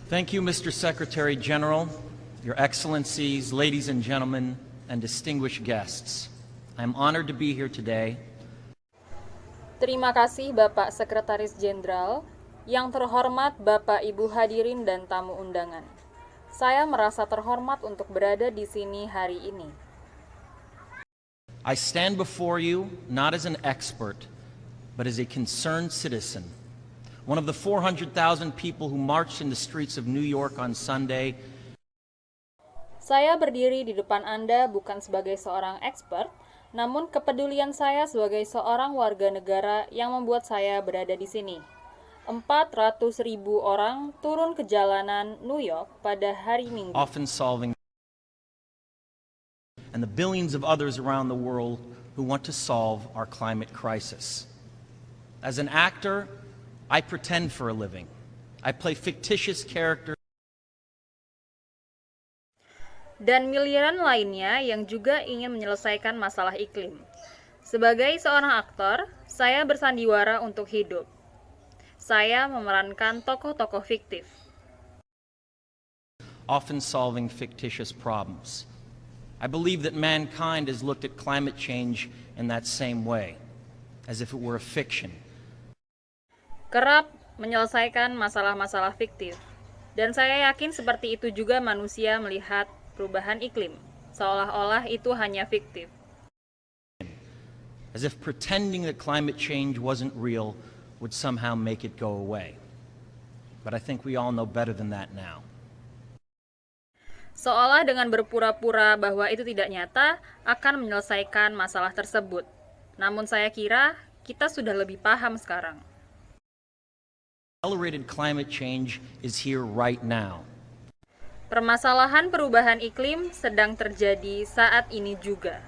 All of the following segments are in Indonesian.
Thank you, Mr. Secretary General, Your Excellencies, ladies and gentlemen, and distinguished guests. I am honored to be here today. Terima kasih Bapak Sekretaris Jenderal, yang terhormat Bapak Ibu hadirin dan tamu undangan. Saya merasa terhormat untuk berada di sini hari ini. I stand before you not as an expert, but as a concerned citizen. One of the 400,000 people who marched in the streets of New York on Sunday. Saya berdiri di depan Anda bukan sebagai seorang expert, namun kepedulian saya sebagai seorang warga negara yang membuat saya berada di sini. 400.000 orang turun ke jalanan New York pada hari Minggu. Often solving, and the billions of others around the world who want to solve our climate crisis. As an actor, I pretend for a living. I play fictitious characters. Dan miliaran lainnya yang juga ingin menyelesaikan masalah iklim. Sebagai seorang aktor, saya bersandiwara untuk hidup. Saya memerankan tokoh-tokoh fiktif. Often solving fictitious problems. I believe that mankind has looked at climate change in that same way, as if it were a fiction. Kerap menyelesaikan masalah-masalah fiktif. Dan saya yakin seperti itu juga manusia melihat perubahan iklim, seolah-olah itu hanya fiktif. As if pretending that climate change wasn't real would somehow make it go away. But I think we all know better than that now. Seolah dengan berpura-pura bahwa itu tidak nyata akan menyelesaikan masalah tersebut. Namun saya kira kita sudah lebih paham sekarang. Accelerated climate change is here right now. Permasalahan perubahan iklim sedang terjadi saat ini juga.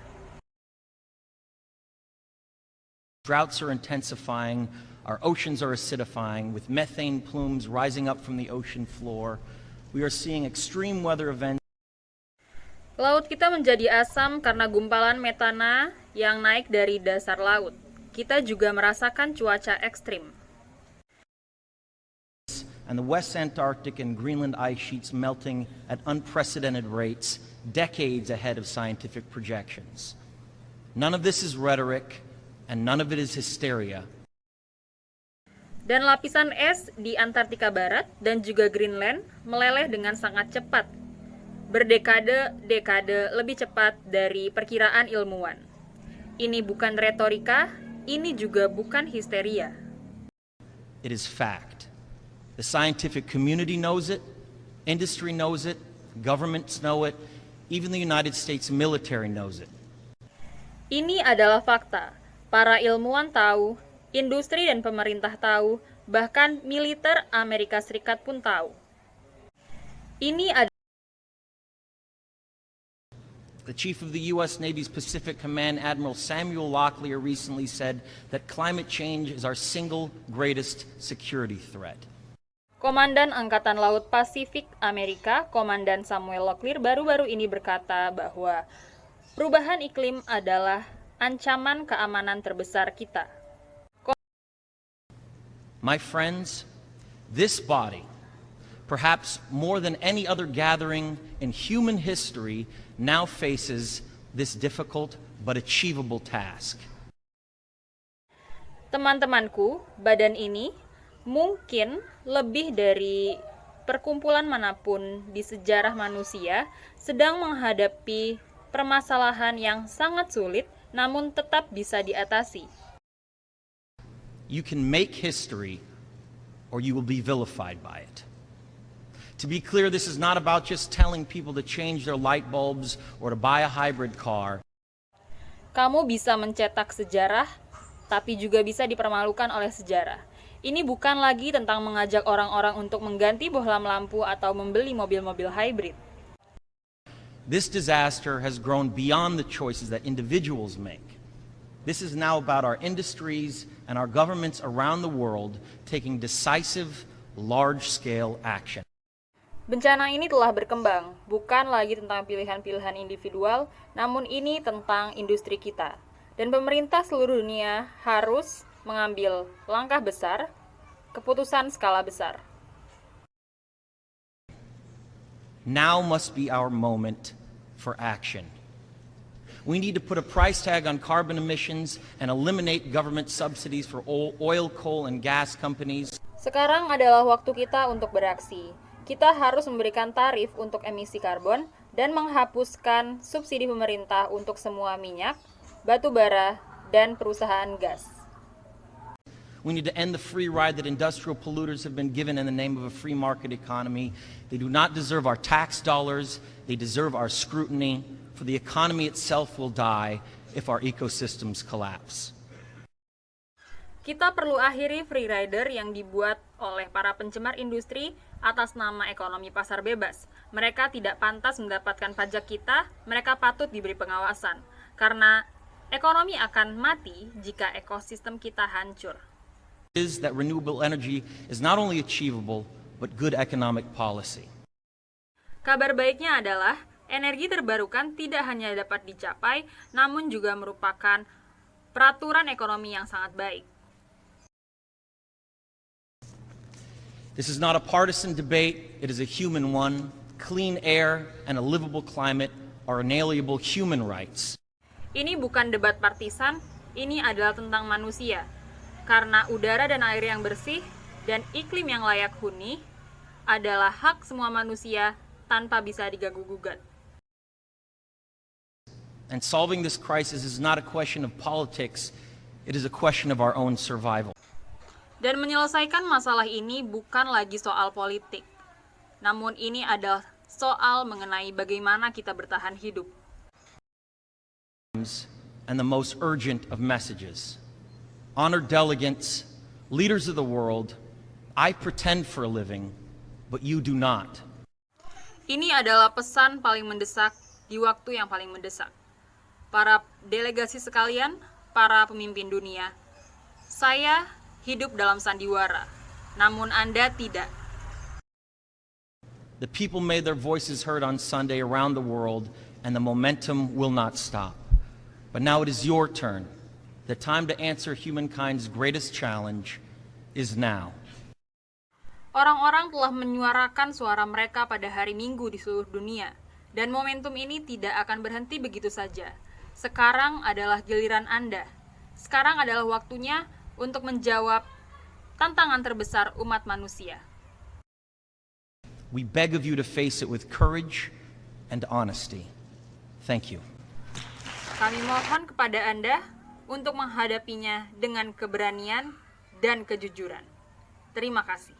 Droughts are intensifying, our oceans are acidifying, with methane plumes rising up from the ocean floor. We are seeing extreme weather events. Laut kita menjadi asam karena gumpalan metana yang naik dari dasar laut. Kita juga merasakan cuaca ekstrim. And the West Antarctic and Greenland ice sheets melting at unprecedented rates, decades ahead of scientific projections. None of this is rhetoric, and none of it is hysteria. Dan lapisan es di Antartika Barat dan juga Greenland meleleh dengan sangat cepat, berdekade-dekade lebih cepat dari perkiraan ilmuwan. Ini bukan retorika, ini juga bukan histeria. It is fact. The scientific community knows it, industry knows it, governments know it, even the United States military knows it. Ini adalah fakta. Para ilmuwan tahu, industri dan pemerintah tahu, bahkan militer Amerika Serikat pun tahu. Ini adalah The Chief of the U.S. Navy's Pacific Command, Admiral Samuel Locklear, recently said that climate change is our single greatest security threat. Komandan Angkatan Laut Pasifik Amerika, Komandan Samuel Locklear, baru-baru ini berkata bahwa perubahan iklim adalah ancaman keamanan terbesar kita. My friends, this body, perhaps more than any other gathering in human history, now faces this difficult but achievable task. Teman-temanku, badan ini mungkin lebih dari perkumpulan manapun di sejarah manusia sedang menghadapi permasalahan yang sangat sulit namun tetap bisa diatasi. You can make history or you will be vilified by it. To be clear, this is not about just telling people to change their light bulbs or to buy a hybrid car. Kamu bisa mencetak sejarah, tapi juga bisa dipermalukan oleh sejarah. Ini bukan lagi tentang mengajak orang-orang untuk mengganti bohlam lampu atau membeli mobil-mobil hybrid. This disaster has grown beyond the choices that individuals make. This is now about our industries and our governments around the world taking decisive, large-scale action. Bencana ini telah berkembang, bukan lagi tentang pilihan-pilihan individual, namun ini tentang industri kita. Dan pemerintah seluruh dunia harus mengambil langkah besar, keputusan skala besar. Now must be our moment for action. We need to put a price tag on carbon emissions and eliminate government subsidies for oil, coal, and gas companies. Sekarang adalah waktu kita untuk beraksi. Kita harus memberikan tarif untuk emisi karbon dan menghapuskan subsidi pemerintah untuk semua minyak, batu bara, dan perusahaan gas. We need to end the free ride that industrial polluters have been given in the name of a free market economy. They do not deserve our tax dollars. They deserve our scrutiny, for the economy itself will die if our ecosystems collapse. Kita perlu akhiri free rider yang dibuat oleh para pencemar industri atas nama ekonomi pasar bebas. Mereka tidak pantas mendapatkan pajak kita, mereka patut diberi pengawasan. Karena ekonomi akan mati jika ekosistem kita hancur. Is that renewable energy is not only achievable, but good economic policy. Kabar baiknya adalah energi terbarukan tidak hanya dapat dicapai, namun juga merupakan peraturan ekonomi yang sangat baik. This is not a partisan debate, it is a human one. Clean air and a livable climate are inalienable human rights. Ini bukan debat partisan, ini adalah tentang manusia. Karena udara dan air yang bersih dan iklim yang layak huni adalah hak semua manusia tanpa bisa diganggu-gugat. And solving this crisis is not a question of politics, it is a question of our own survival. Dan menyelesaikan masalah ini bukan lagi soal politik, namun ini adalah soal mengenai bagaimana kita bertahan hidup. And the most urgent of messages. Honored delegates, leaders of the world, I pretend for a living, but you do not. Ini adalah pesan paling mendesak di waktu yang paling mendesak. Para delegasi sekalian, para pemimpin dunia, saya hidup dalam sandiwara, namun Anda tidak. The people made their voices heard on Sunday around the world, and the momentum will not stop. But now it is your turn. The time to answer humankind's greatest challenge is now. Orang-orang telah menyuarakan suara mereka pada hari Minggu di seluruh dunia, dan momentum ini tidak akan berhenti begitu saja. Sekarang adalah giliran Anda. Sekarang adalah waktunya untuk menjawab tantangan terbesar umat manusia. We beg of you to face it with courage and honesty. Thank you. Kami mohon kepada Anda untuk menghadapinya dengan keberanian dan kejujuran. Terima kasih.